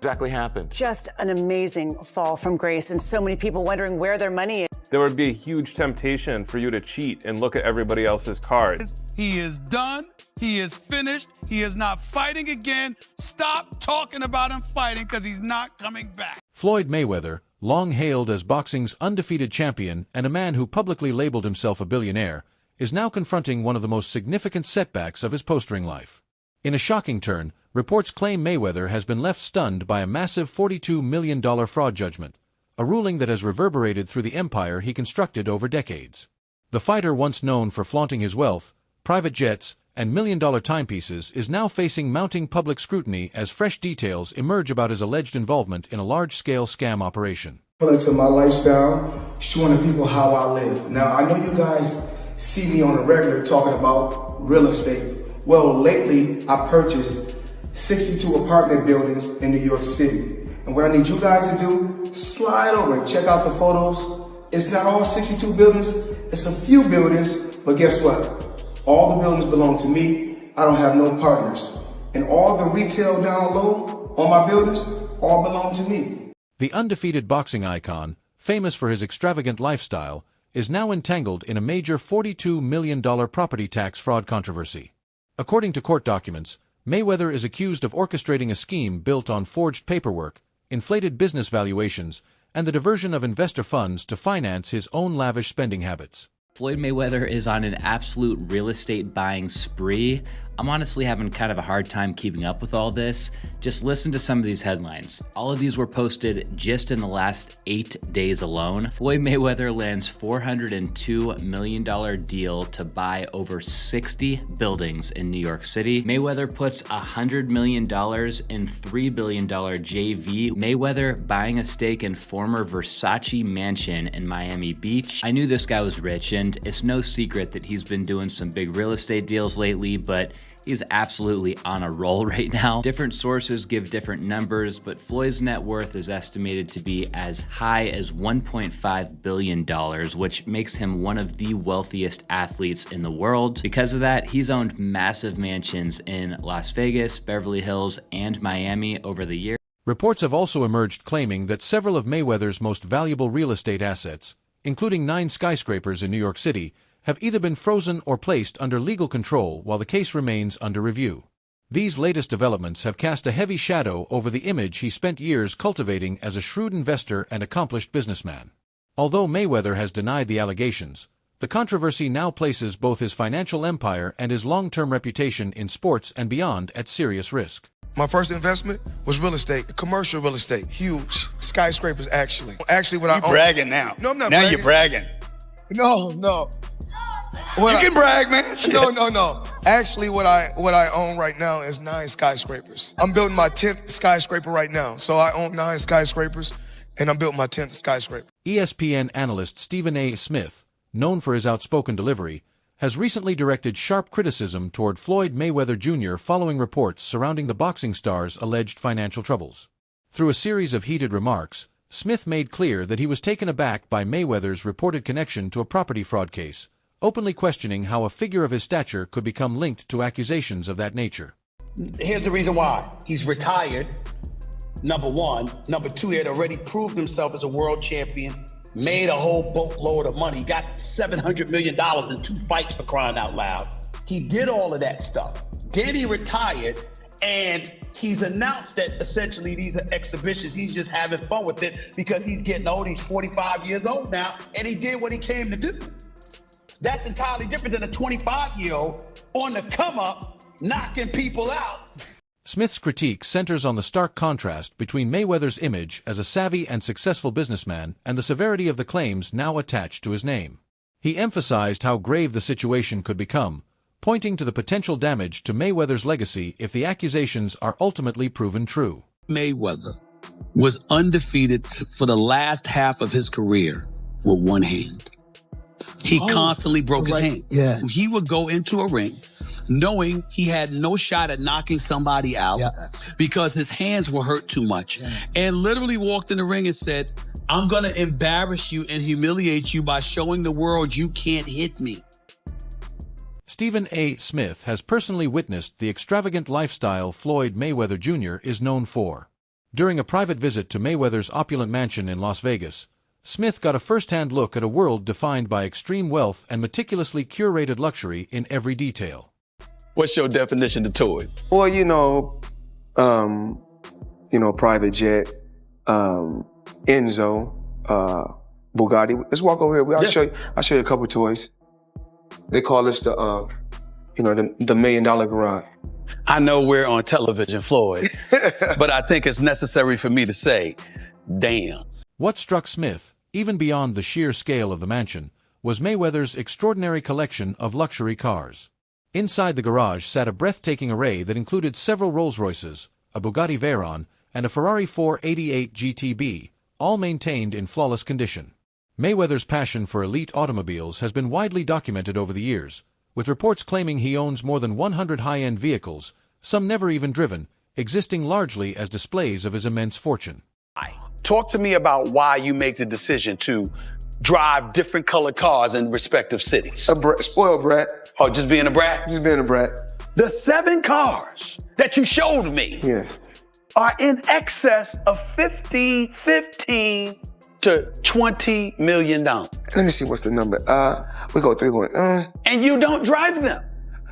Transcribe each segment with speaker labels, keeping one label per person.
Speaker 1: exactly happened?
Speaker 2: Just an amazing fall from grace, and so many people wondering where their money is.
Speaker 3: There would be a huge temptation for you to cheat and look at everybody else's cards.
Speaker 4: He is done. He is finished. He is not fighting again. Stop talking about him fighting because he's not coming back.
Speaker 5: Floyd Mayweather, long hailed as boxing's undefeated champion and a man who publicly labeled himself a billionaire, is now confronting one of the most significant setbacks of his post-ring life. In a shocking turn, reports claim Mayweather has been left stunned by a massive $42 million fraud judgment, a ruling that has reverberated through the empire he constructed over decades. The fighter, once known for flaunting his wealth, private jets, and million-dollar timepieces, is now facing mounting public scrutiny as fresh details emerge about his alleged involvement in a large-scale scam operation.
Speaker 6: Into my lifestyle, showing the people how I live. Now, I know you guys see me on a regular talking about real estate. Well, lately, I purchased 62 apartment buildings in New York City. And what I need you guys to do, slide over and check out the photos. It's not all 62 buildings, it's a few buildings, but guess what? All the buildings belong to me. I don't have no partners. And all the retail down low on my buildings all belong to me.
Speaker 5: The undefeated boxing icon, famous for his extravagant lifestyle, is now entangled in a major $42 million property tax fraud controversy. According to court documents, Mayweather is accused of orchestrating a scheme built on forged paperwork, inflated business valuations, and the diversion of investor funds to finance his own lavish spending habits.
Speaker 7: Floyd Mayweather is on an absolute real estate buying spree. I'm honestly having kind of a hard time keeping up with all this. Just listen to some of these headlines. All of these were posted just in the last 8 days alone. Floyd Mayweather lands $402 million deal to buy over 60 buildings in New York City. Mayweather puts $100 million in $3 billion JV. Mayweather buying a stake in former Versace mansion in Miami Beach. I knew this guy was rich, and it's no secret that he's been doing some big real estate deals lately, but he's absolutely on a roll right now. Different sources give different numbers, but Floyd's net worth is estimated to be as high as $1.5 billion, which makes him one of the wealthiest athletes in the world. Because of that, he's owned massive mansions in Las Vegas, Beverly Hills, and Miami over the years.
Speaker 5: Reports have also emerged claiming that several of Mayweather's most valuable real estate assets, including 9 skyscrapers in New York City, have either been frozen or placed under legal control while the case remains under review. These latest developments have cast a heavy shadow over the image he spent years cultivating as a shrewd investor and accomplished businessman. Although Mayweather has denied the allegations, the controversy now places both his financial empire and his long-term reputation in sports and beyond at serious risk.
Speaker 8: My first investment was real estate, commercial real estate, huge skyscrapers. Actually, what I own.
Speaker 9: You're bragging now.
Speaker 8: No, I'm not.
Speaker 9: Now
Speaker 8: bragging.
Speaker 9: you're bragging.
Speaker 8: No.
Speaker 9: You can brag, man. Shit.
Speaker 8: No. Actually, what I own right now is 9 skyscrapers. I'm building my 10th skyscraper right now. So I own 9 skyscrapers, and I'm building my 10th skyscraper.
Speaker 5: ESPN analyst Stephen A. Smith, known for his outspoken delivery, has recently directed sharp criticism toward Floyd Mayweather Jr. following reports surrounding the boxing star's alleged financial troubles. Through a series of heated remarks, Smith made clear that he was taken aback by Mayweather's reported connection to a property fraud case, openly questioning how a figure of his stature could become linked to accusations of that nature.
Speaker 10: Here's the reason why. He's retired, number one. Number two, he had already proved himself as a world champion, made a whole boatload of money, got $700 million in 2 fights, for crying out loud. He did all of that stuff. Then he retired, and he's announced that essentially these are exhibitions. He's just having fun with it because he's getting old. He's 45 years old now, and he did what he came to do. That's entirely different than a 25-year-old on the come up, knocking people out.
Speaker 5: Smith's critique centers on the stark contrast between Mayweather's image as a savvy and successful businessman and the severity of the claims now attached to his name. He emphasized how grave the situation could become, pointing to the potential damage to Mayweather's legacy if the accusations are ultimately proven true.
Speaker 11: Mayweather was undefeated for the last half of his career with one hand. He constantly broke his hand.
Speaker 12: Yeah.
Speaker 11: He would go into a ring knowing he had no shot at knocking somebody out because his hands were hurt too much, and literally walked in the ring and said, "I'm going to embarrass you and humiliate you by showing the world you can't hit me."
Speaker 5: Stephen A. Smith has personally witnessed the extravagant lifestyle Floyd Mayweather Jr. is known for. During a private visit to Mayweather's opulent mansion in Las Vegas, Smith got a first-hand look at a world defined by extreme wealth and meticulously curated luxury in every detail.
Speaker 9: What's your definition of toy?
Speaker 8: Well, private jet, Enzo, Bugatti. Let's walk over here. I'll show you a couple toys. They call this the $1 million garage.
Speaker 9: I know we're on television, Floyd, but I think it's necessary for me to say, damn.
Speaker 5: What struck Smith, even beyond the sheer scale of the mansion, was Mayweather's extraordinary collection of luxury cars. Inside the garage sat a breathtaking array that included several Rolls-Royces, a Bugatti Veyron, and a Ferrari 488 GTB, all maintained in flawless condition. Mayweather's passion for elite automobiles has been widely documented over the years, with reports claiming he owns more than 100 high-end vehicles, some never even driven, existing largely as displays of his immense fortune.
Speaker 9: Talk to me about why you make the decision to drive different colored cars in respective cities.
Speaker 8: Spoiled brat.
Speaker 9: Oh, just being a brat?
Speaker 8: Just being a brat.
Speaker 9: The 7 cars that you showed me are in excess of $15 to $20 million.
Speaker 8: Let me see what's the number. We go 3-1.
Speaker 9: And you don't drive them.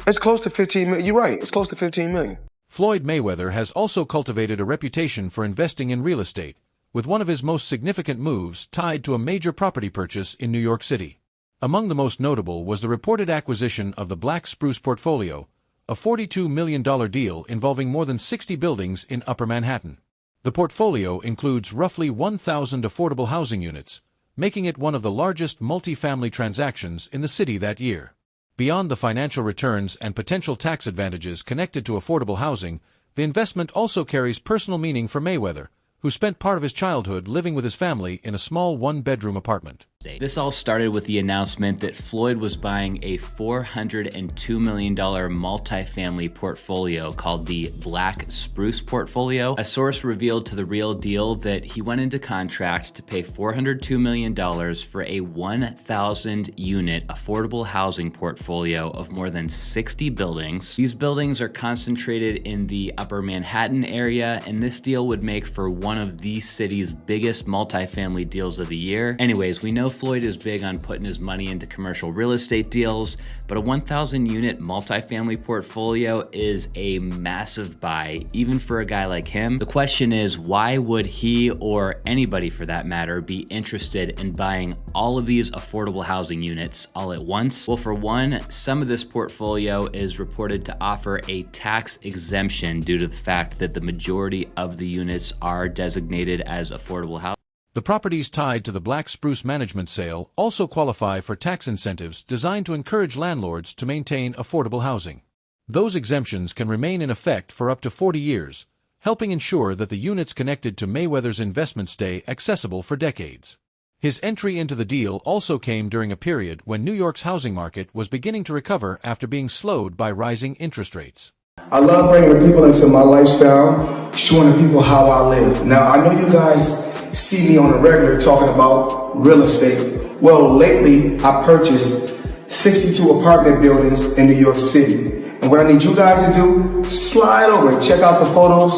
Speaker 8: It's close to 15 million. You're right. It's close to 15 million.
Speaker 5: Floyd Mayweather has also cultivated a reputation for investing in real estate, with one of his most significant moves tied to a major property purchase in New York City. Among the most notable was the reported acquisition of the Black Spruce portfolio, a $42 million deal involving more than 60 buildings in Upper Manhattan. The portfolio includes roughly 1,000 affordable housing units, making it one of the largest multifamily transactions in the city that year. Beyond the financial returns and potential tax advantages connected to affordable housing, the investment also carries personal meaning for Mayweather, who spent part of his childhood living with his family in a small one-bedroom apartment.
Speaker 7: This all started with the announcement that Floyd was buying a $402 million multifamily portfolio called the Black Spruce portfolio. A source revealed to The Real Deal that he went into contract to pay $402 million for a 1,000-unit affordable housing portfolio of more than 60 buildings. These buildings are concentrated in the Upper Manhattan area, and this deal would make for one of the city's biggest multifamily deals of the year. Anyways, we know Floyd is big on putting his money into commercial real estate deals, but a 1,000-unit multifamily portfolio is a massive buy, even for a guy like him. The question is, why would he, or anybody for that matter, be interested in buying all of these affordable housing units all at once? Well, for one, some of this portfolio is reported to offer a tax exemption due to the fact that the majority of the units are designated as affordable housing.
Speaker 5: The properties tied to the Black Spruce management sale also qualify for tax incentives designed to encourage landlords to maintain affordable housing. Those exemptions can remain in effect for up to 40 years, helping ensure that the units connected to Mayweather's investment stay accessible for decades. His entry into the deal also came during a period when New York's housing market was beginning to recover after being slowed by rising interest rates.
Speaker 6: I love bringing people into my lifestyle, showing the people how I live. Now, I know you guys see me on a regular talking about real estate. Well, lately I purchased 62 apartment buildings in New York City. And what I need you guys to do, slide over and check out the photos.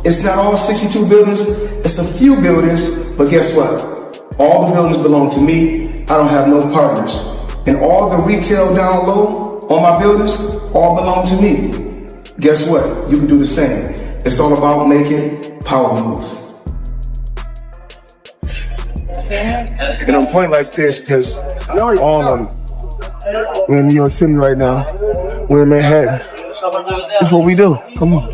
Speaker 6: It's not all 62 buildings, it's a few buildings, but guess what? All the buildings belong to me. I don't have no partners. And all the retail down low on my buildings all belong to me. Guess what? You can do the same. It's all about making power moves. And I'm pointing like this because all of them. We're in New York City right now. We're in Manhattan. That's what we do. Come on.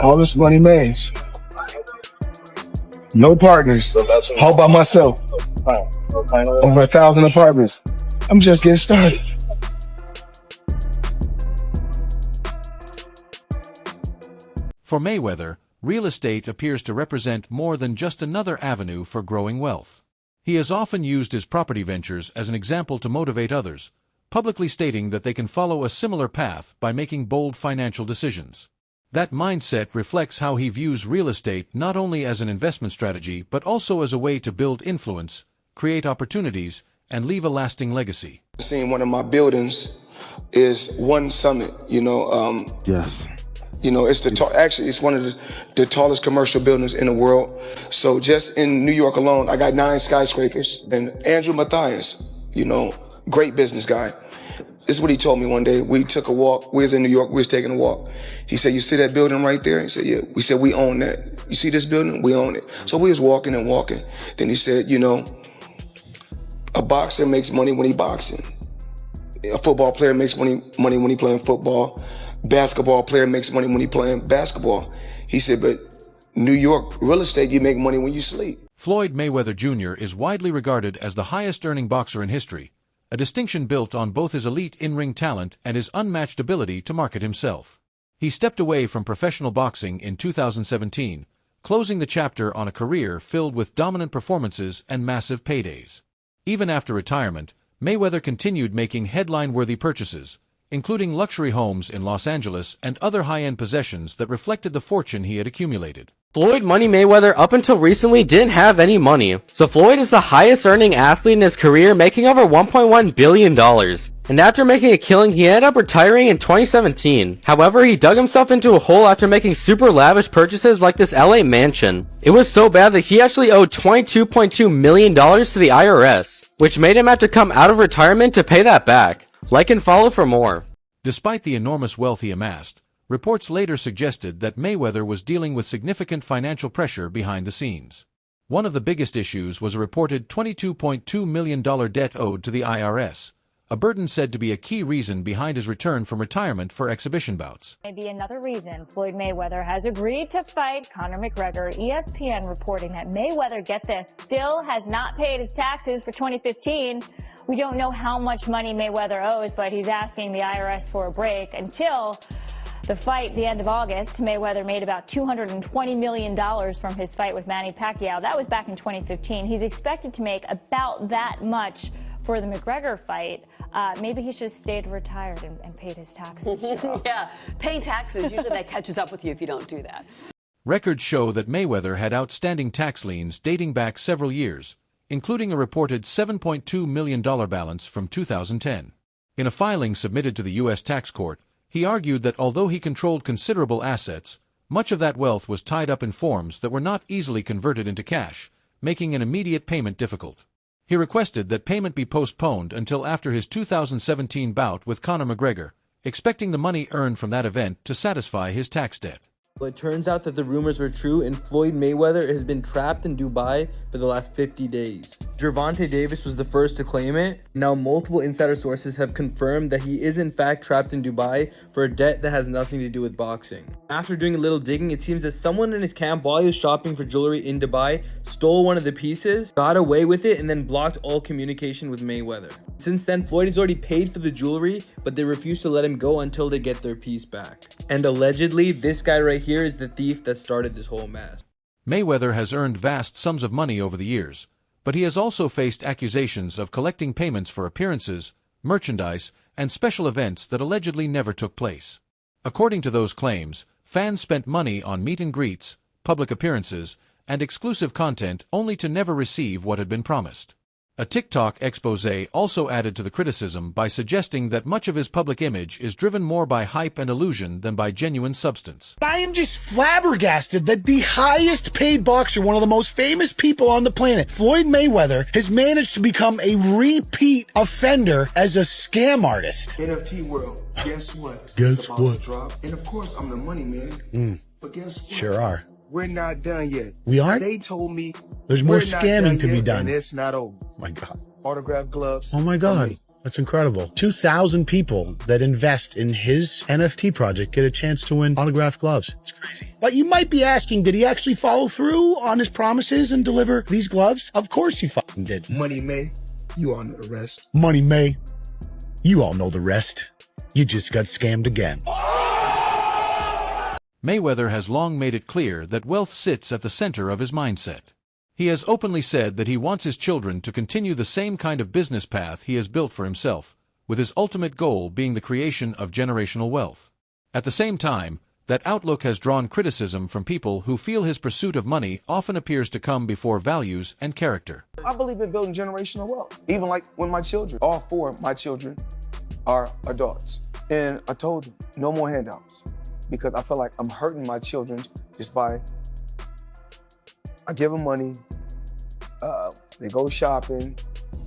Speaker 6: All this money made. No partners. All by myself. Over 1,000 apartments. I'm just getting started.
Speaker 5: For Mayweather, real estate appears to represent more than just another avenue for growing wealth. He has often used his property ventures as an example to motivate others, publicly stating that they can follow a similar path by making bold financial decisions. That mindset reflects how he views real estate not only as an investment strategy but also as a way to build influence, create opportunities, and leave a lasting legacy.
Speaker 8: Seeing one of my buildings is One Summit,
Speaker 6: Yes.
Speaker 8: It's one of the tallest commercial buildings in the world. So just in New York alone, I got 9 skyscrapers. And Andrew Mathias, great business guy. This is what he told me one day. We took a walk. We was in New York. We was taking a walk. He said, "You see that building right there?" He said, "Yeah." We said, "We own that. You see this building? We own it." So we was walking and walking. Then he said, a boxer makes money when he boxing. A football player makes money when he playing football. Basketball player makes money when he playing basketball. He said, but New York real estate, you make money when you sleep.
Speaker 5: Floyd Mayweather Jr. is widely regarded as the highest-earning boxer in history, a distinction built on both his elite in-ring talent and his unmatched ability to market himself. He stepped away from professional boxing in 2017, closing the chapter on a career filled with dominant performances and massive paydays. Even after retirement, Mayweather continued making headline-worthy purchases, including luxury homes in Los Angeles and other high-end possessions that reflected the fortune he had accumulated.
Speaker 1: Floyd Money Mayweather up until recently didn't have any money, so Floyd is the highest earning athlete in his career, making over $1.1 billion. And after making a killing, he ended up retiring in 2017. However, he dug himself into a hole after making super lavish purchases like this LA mansion. It was so bad that he actually owed $22.2 million to the IRS, which made him have to come out of retirement to pay that back. Like and follow for more.
Speaker 5: Despite the enormous wealth he amassed, reports later suggested that Mayweather was dealing with significant financial pressure behind the scenes. One of the biggest issues was a reported $22.2 million debt owed to the IRS, a burden said to be a key reason behind his return from retirement for exhibition bouts.
Speaker 12: Maybe another reason Floyd Mayweather has agreed to fight Conor McGregor. ESPN reporting that Mayweather, get this, still has not paid his taxes for 2015. We don't know how much money Mayweather owes, but he's asking the IRS for a break. Until the fight, the end of August, Mayweather made about $220 million from his fight with Manny Pacquiao. That was back in 2015. He's expected to make about that much for the McGregor fight. Maybe he should have stayed retired and paid his taxes.
Speaker 13: Yeah, pay taxes. Usually that catches up with you if you don't do that.
Speaker 5: Records show that Mayweather had outstanding tax liens dating back several years, including a reported $7.2 million balance from 2010. In a filing submitted to the U.S. tax court, he argued that although he controlled considerable assets, much of that wealth was tied up in forms that were not easily converted into cash, making an immediate payment difficult. He requested that payment be postponed until after his 2017 bout with Conor McGregor, expecting the money earned from that event to satisfy his tax debt.
Speaker 14: Well, it turns out that the rumors were true, and Floyd Mayweather has been trapped in Dubai for the last 50 days. Gervonta Davis was the first to claim it. Now multiple insider sources have confirmed that he is in fact trapped in Dubai for a debt that has nothing to do with boxing. After doing a little digging, it seems that someone in his camp, while he was shopping for jewelry in Dubai, stole one of the pieces, got away with it, and then blocked all communication with Mayweather. Since then, Floyd has already paid for the jewelry, but they refuse to let him go until they get their piece back. And allegedly, this guy right here is the thief that started this whole mess.
Speaker 5: Mayweather has earned vast sums of money over the years, but he has also faced accusations of collecting payments for appearances, merchandise, and special events that allegedly never took place. According to those claims, fans spent money on meet and greets, public appearances, and exclusive content only to never receive what had been promised. A TikTok expose also added to the criticism by suggesting that much of his public image is driven more by hype and illusion than by genuine substance.
Speaker 15: I am just flabbergasted that the highest paid boxer, one of the most famous people on the planet, Floyd Mayweather, has managed to become a repeat offender as a scam artist.
Speaker 6: NFT world, guess what?
Speaker 15: Guess what?
Speaker 6: Drop. And of course, I'm the money man. But guess what?
Speaker 15: Sure are.
Speaker 6: We're not done yet.
Speaker 15: We aren't?
Speaker 6: They told me
Speaker 15: there's more scamming to be done.
Speaker 6: And it's not over.
Speaker 15: My God.
Speaker 6: Autograph gloves.
Speaker 15: Oh my God. That's incredible. 2,000 people that invest in his NFT project get a chance to win autographed gloves. It's crazy. But you might be asking, did he actually follow through on his promises and deliver these gloves? Of course he fucking did.
Speaker 6: Money May, you all know the rest.
Speaker 15: Money May, you all know the rest. You just got scammed again.
Speaker 5: Mayweather has long made it clear that wealth sits at the center of his mindset. He has openly said that he wants his children to continue the same kind of business path he has built for himself, with his ultimate goal being the creation of generational wealth. At the same time, that outlook has drawn criticism from people who feel his pursuit of money often appears to come before values and character.
Speaker 8: I believe in building generational wealth. Even like when my children, all four of my children are adults. And I told them, no more handouts. Because I feel like I'm hurting my children just by, I give them money, they go shopping,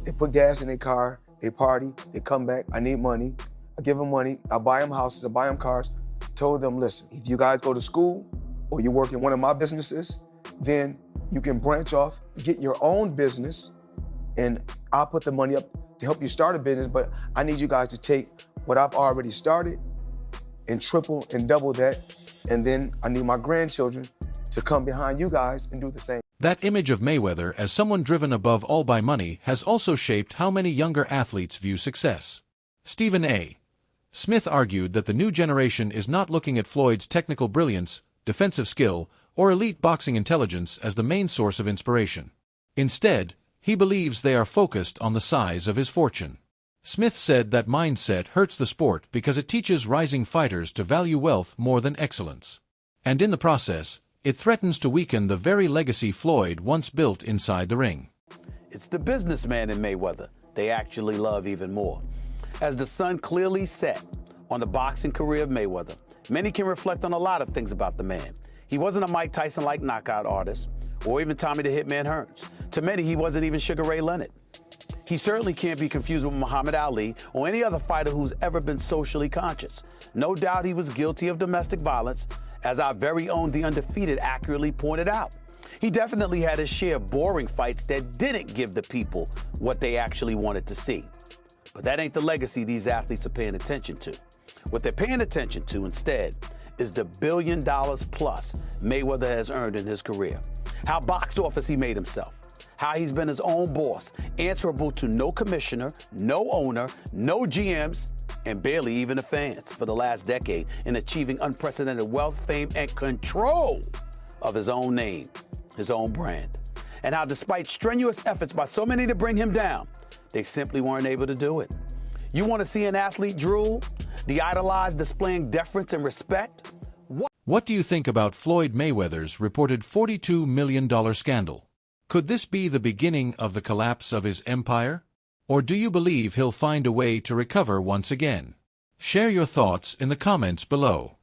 Speaker 8: they put gas in their car, they party, they come back, I need money. I give them money, I buy them houses, I buy them cars. Told them, listen, if you guys go to school or you work in one of my businesses, then you can branch off, get your own business, and I'll put the money up to help you start a business, but I need you guys to take what I've already started and triple and double that, and then I need my grandchildren to come behind you guys and do the same.
Speaker 5: That image of Mayweather as someone driven above all by money has also shaped how many younger athletes view success. Stephen A. Smith argued that the new generation is not looking at Floyd's technical brilliance, defensive skill, or elite boxing intelligence as the main source of inspiration. Instead, he believes they are focused on the size of his fortune. Smith said that mindset hurts the sport because it teaches rising fighters to value wealth more than excellence. And in the process, it threatens to weaken the very legacy Floyd once built inside the ring.
Speaker 9: It's the businessman in Mayweather they actually love even more. As the sun clearly set on the boxing career of Mayweather, many can reflect on a lot of things about the man. He wasn't a Mike Tyson-like knockout artist, or even Tommy the Hitman Hearns. To many, he wasn't even Sugar Ray Leonard. He certainly can't be confused with Muhammad Ali or any other fighter who's ever been socially conscious. No doubt he was guilty of domestic violence, as our very own The Undefeated accurately pointed out. He definitely had his share of boring fights that didn't give the people what they actually wanted to see. But that ain't the legacy these athletes are paying attention to. What they're paying attention to instead is the $1 billion plus Mayweather has earned in his career. How box office he made himself. How he's been his own boss, answerable to no commissioner, no owner, no GMs, and barely even the fans for the last decade in achieving unprecedented wealth, fame, and control of his own name, his own brand. And how despite strenuous efforts by so many to bring him down, they simply weren't able to do it. You want to see an athlete drool? The idolized displaying deference and respect?
Speaker 5: What do you think about Floyd Mayweather's reported $42 million scandal? Could this be the beginning of the collapse of his empire? Or do you believe he'll find a way to recover once again? Share your thoughts in the comments below.